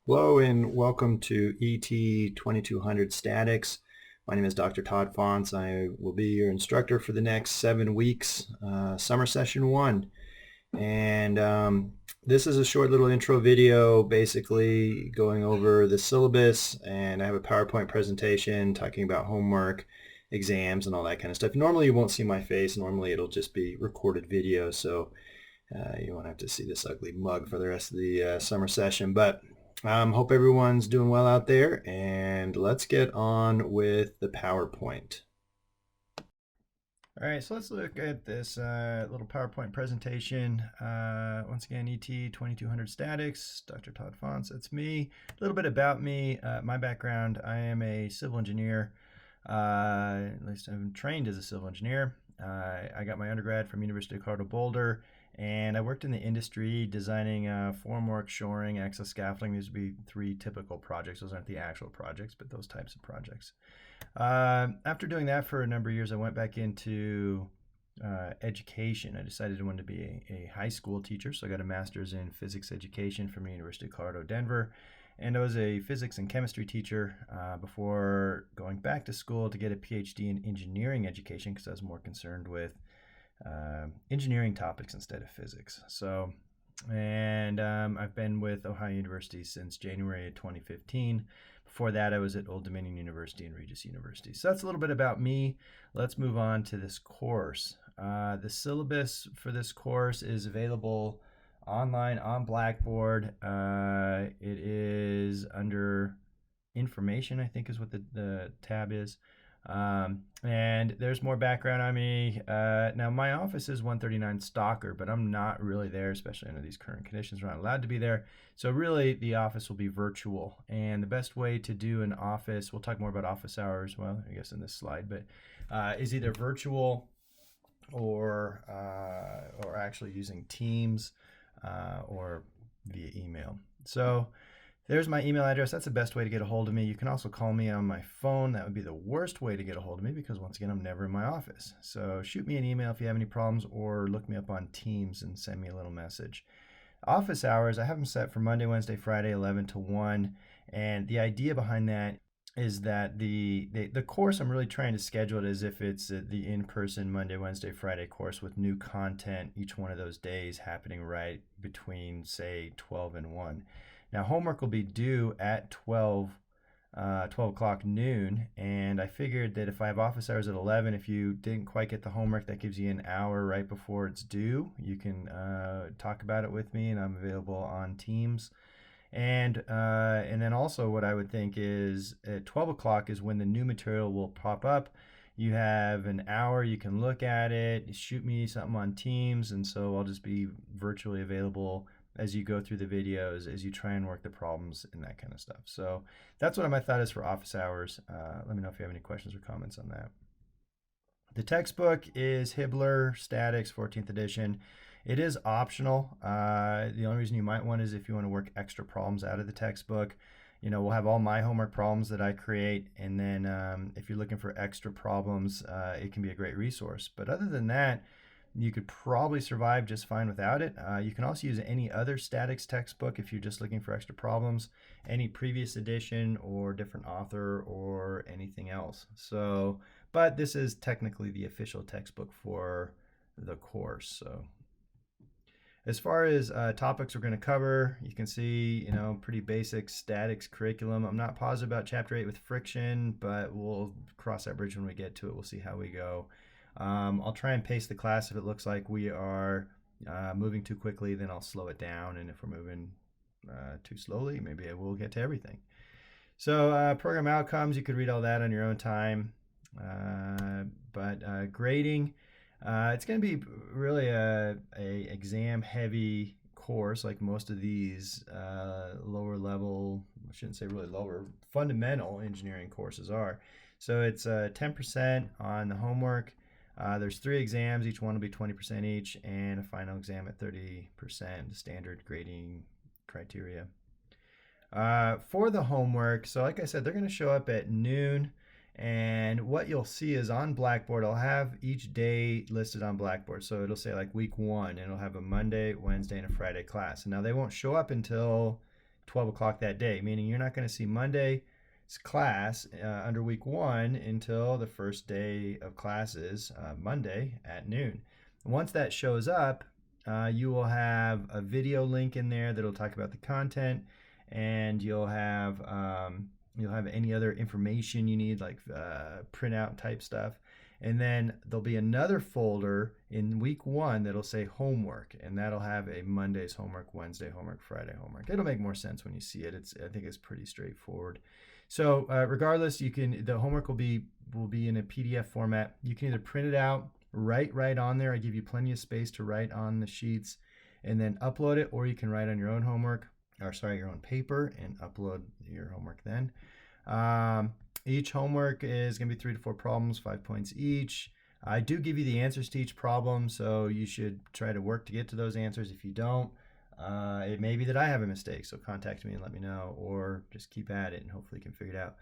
Hello and welcome to ET 2200 Statics. My name is Dr. Todd Fonts. I will be your instructor for the next 7 weeks, summer session 1. And this is a short little intro video basically going over the syllabus, and I have a PowerPoint presentation talking about homework, exams, and all that kind of stuff. Normally you won't see my face. Normally it'll just be recorded video, so you won't have to see this ugly mug for the rest of the summer session. But hope everyone's doing well out there, and let's get on with the PowerPoint. All right, so let's look at this little PowerPoint presentation. Once again, ET 2200 Statics, Dr. Todd Fonts, that's me. A little bit about me, my background. I am a civil engineer, at least I'm trained as a civil engineer. I got my undergrad from University of Colorado Boulder, and I worked in the industry designing formwork, shoring, access scaffolding. These would be 3 typical projects. Those aren't the actual projects, but those types of projects. After doing that for a number of years, I went back into education. I decided I wanted to be a high school teacher, so I got a master's in physics education from the University of Colorado, Denver. And I was a physics and chemistry teacher before going back to school to get a PhD in engineering education because I was more concerned with engineering topics instead of physics. And I've been with Ohio University since January of 2015. Before that, I was at Old Dominion University and Regis University. So that's a little bit about me. Let's move on to this course. The syllabus for this course is available online on Blackboard. It is under information, I think is what the tab is. And there's more background on me. Now, my office is 139 Stalker, but I'm not really there, especially under these current conditions. We're not allowed to be there. So really, the office will be virtual. And the best way to do an office, we'll talk more about office hours, well, I guess in this slide, but is either virtual or actually using Teams or via email. So there's my email address. That's the best way to get a hold of me. You can also call me on my phone. That would be the worst way to get a hold of me because, once again, I'm never in my office. So shoot me an email if you have any problems, or look me up on Teams and send me a little message. Office hours, I have them set for Monday, Wednesday, Friday, 11 to 1. And the idea behind that is that the course, I'm really trying to schedule it as if it's the in-person Monday, Wednesday, Friday course with new content each one of those days happening right between, say, 12 and 1. Now, homework will be due at 12 o'clock noon, and I figured that if I have office hours at 11, if you didn't quite get the homework, that gives you an hour right before it's due. You can talk about it with me, and I'm available on Teams. And then also what I would think is at 12 o'clock is when the new material will pop up. You have an hour, you can look at it, shoot me something on Teams, and so I'll just be virtually available as you go through the videos, as you try and work the problems and that kind of stuff. So that's what my thought is for office hours. Let me know if you have any questions or comments on that. The textbook is Hibbler Statics 14th edition. It is optional. The only reason you might want is if you want to work extra problems out of the textbook. You know, we'll have all my homework problems that I create, and then if you're looking for extra problems, it can be a great resource. But other than that, you could probably survive just fine without it. You can also use any other statics textbook if you're just looking for extra problems, any previous edition or different author or anything else. So, but this is technically the official textbook for the course. So as far as topics we're going to cover, you can see, you know, pretty basic statics curriculum. I'm not positive about Chapter 8 with friction, but we'll cross that bridge when we get to it. We'll see how we go. I'll try and pace the class if it looks like we are moving too quickly, then I'll slow it down. And if we're moving too slowly, maybe I will get to everything. So program outcomes, you could read all that on your own time. But grading, it's going to be really a exam heavy course, like most of these lower level, I shouldn't say really lower, fundamental engineering courses are. So it's 10% on the homework. There's 3 exams, each one will be 20% each, and a final exam at 30%, standard grading criteria. For the homework, so like I said, they're going to show up at noon, and what you'll see is on Blackboard, I'll have each day listed on Blackboard. So it'll say like week 1, and it'll have a Monday, Wednesday, and a Friday class. And now they won't show up until 12 o'clock that day, meaning you're not going to see Monday's class under week 1 until the first day of classes, Monday at noon. Once that shows up, you will have a video link in there that'll talk about the content, and you'll have any other information you need, like printout type stuff. And then there'll be another folder in week 1 that'll say homework, and that'll have a Monday's homework, Wednesday homework, Friday homework. It'll make more sense when you see it. I think it's pretty straightforward. So regardless, the homework will be in a PDF format. You can either print it out, write right on there. I give you plenty of space to write on the sheets, and then upload it, or you can write on your own your own paper, and upload your homework then. Each homework is going to be 3 to 4 problems, 5 points each. I do give you the answers to each problem, so you should try to work to get to those answers. If you don't, it may be that I have a mistake, so contact me and let me know, or just keep at it and hopefully you can figure it out.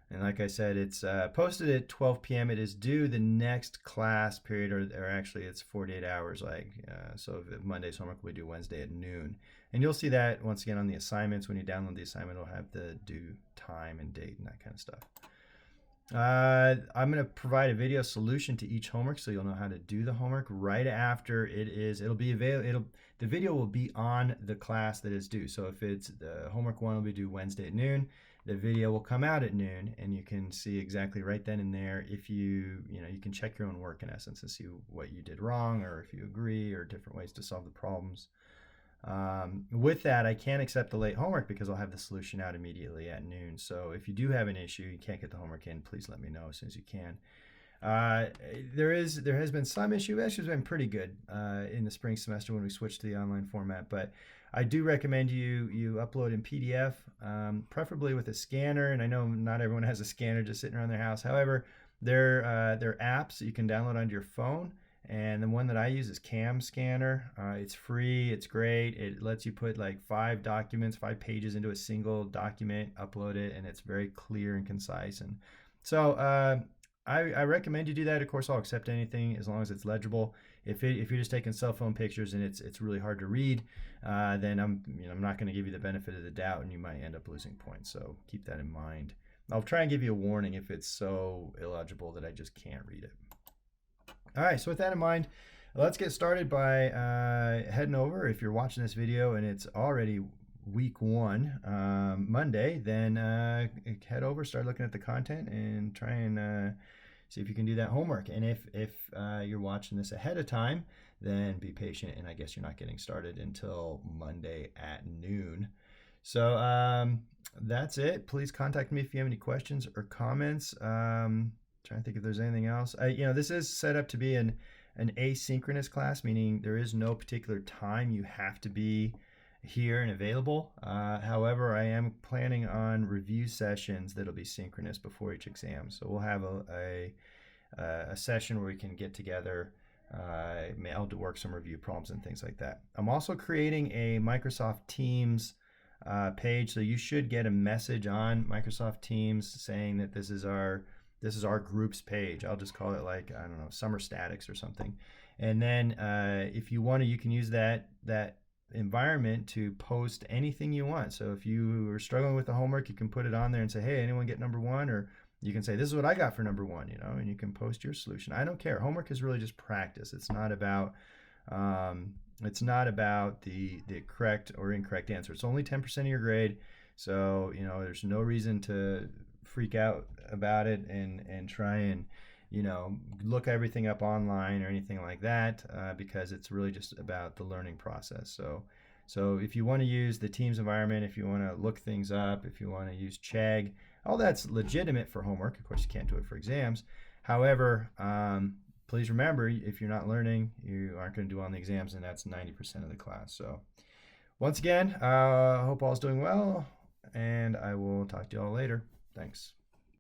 And like I said, it's posted at 12 p.m. It is due the next class period, or actually it's 48 hours. So if Monday's homework will be due Wednesday at noon. And you'll see that once again on the assignments. When you download the assignment, it'll have the due time and date and that kind of stuff. I'm going to provide a video solution to each homework, so you'll know how to do the homework right after it is. The video will be on the class that is due. So if it's the homework 1 will be due Wednesday at noon, the video will come out at noon, and you can see exactly right then and there if you can check your own work in essence and see what you did wrong, or if you agree, or different ways to solve the problems. With that, I can't accept the late homework because I'll have the solution out immediately at noon. So if you do have an issue, you can't get the homework in, please let me know as soon as you can. There has been some issue. It's been pretty good in the spring semester when we switched to the online format, but I do recommend you upload in PDF, preferably with a scanner. And I know not everyone has a scanner just sitting around their house. However, there are apps that you can download onto your phone. And the one that I use is Cam Scanner. It's free. It's great. It lets you put like 5 pages into a single document, upload it, and it's very clear and concise. And so I recommend you do that. Of course, I'll accept anything as long as it's legible. If you're just taking cell phone pictures and it's really hard to read, then I'm not going to give you the benefit of the doubt, and you might end up losing points. So keep that in mind. I'll try and give you a warning if it's so illegible that I just can't read it. All right, so with that in mind, let's get started by heading over. If you're watching this video and it's already week 1, Monday, then head over, start looking at the content, and try and see if you can do that homework. And if you're watching this ahead of time, then be patient, and I guess you're not getting started until Monday at noon. So that's it. Please contact me if you have any questions or comments. Trying to think if there's anything else. This is set up to be an asynchronous class, meaning there is no particular time you have to be here and available. However, I am planning on review sessions that'll be synchronous before each exam. So we'll have a session where we can get together, I'll work some review problems and things like that. I'm also creating a Microsoft Teams page, so you should get a message on Microsoft Teams saying that this is our groups page. I'll just call it like, I don't know, summer statics or something. And then if you want to, you can use that environment to post anything you want. So if you are struggling with the homework, you can put it on there and say, hey, anyone get number 1? Or you can say, this is what I got for number 1, and you can post your solution. I don't care. Homework is really just practice. It's not about the correct or incorrect answer. It's only 10% of your grade. So, there's no reason to freak out about it and try and look everything up online or anything like that, because it's really just about the learning process. So if you want to use the Teams environment, if you want to look things up, if you want to use Chegg, all that's legitimate for homework. Of course, you can't do it for exams. However, please remember, if you're not learning, you aren't going to do on the exams, and that's 90% of the class. So once again, I hope all's doing well, and I will talk to you all later. Thanks.